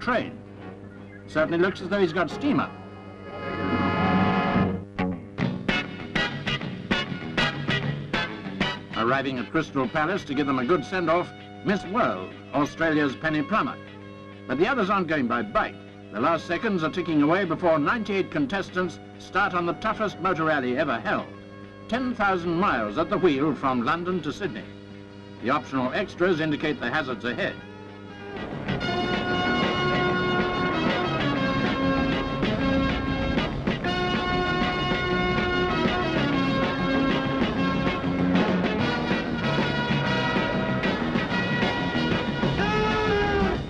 train. Certainly looks as though he's got steam up. Arriving at Crystal Palace to give them a good send-off, Miss World, Australia's Penny Plummer. But the others aren't going by bike. The last seconds are ticking away before 98 contestants start on the toughest motor rally ever held. 10,000 miles at the wheel from London to Sydney. The optional extras indicate the hazards ahead.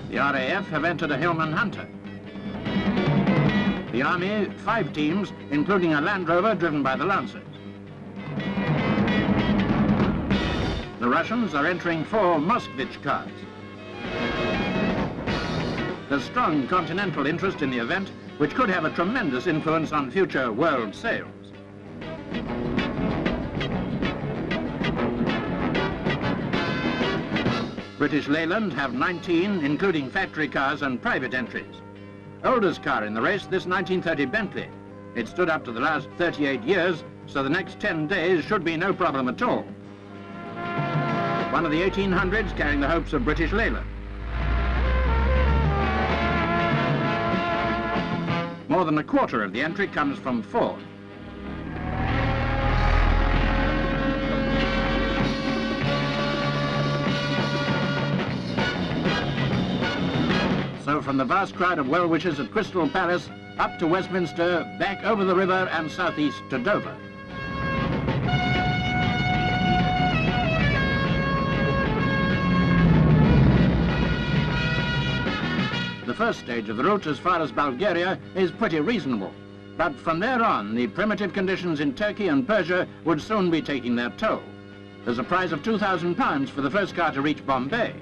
The RAF have entered a Hillman Hunter. The Army, 5 teams, including a Land Rover driven by the Lancers. The Russians are entering 4 Moskvich cars. There's strong continental interest in the event, which could have a tremendous influence on future world sales. British Leyland have 19, including factory cars and private entries. Oldest car in the race, this 1930 Bentley. It stood up to the last 38 years, so the next 10 days should be no problem at all. One of the 1800s carrying the hopes of British Leyland. More than a quarter of the entry comes from Ford. So from the vast crowd of well-wishers at Crystal Palace, up to Westminster, back over the river and southeast to Dover. The first stage of the route as far as Bulgaria is pretty reasonable. But from there on, the primitive conditions in Turkey and Persia would soon be taking their toll. There's a prize of £2,000 for the first car to reach Bombay.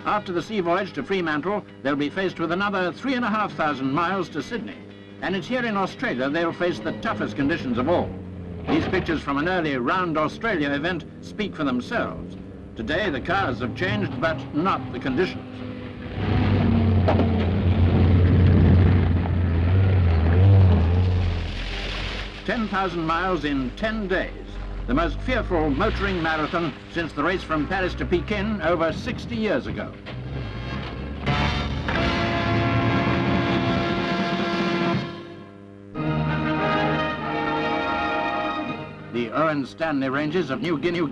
After the sea voyage to Fremantle, they'll be faced with another 3,500 miles to Sydney. And it's here in Australia they'll face the toughest conditions of all. These pictures from an early Round Australia event speak for themselves. Today the cars have changed, but not the conditions. "10,000 miles in 10 days. The most fearful motoring marathon since the race from Paris to Pekin over 60 years ago. The Owen Stanley Ranges of New Guinea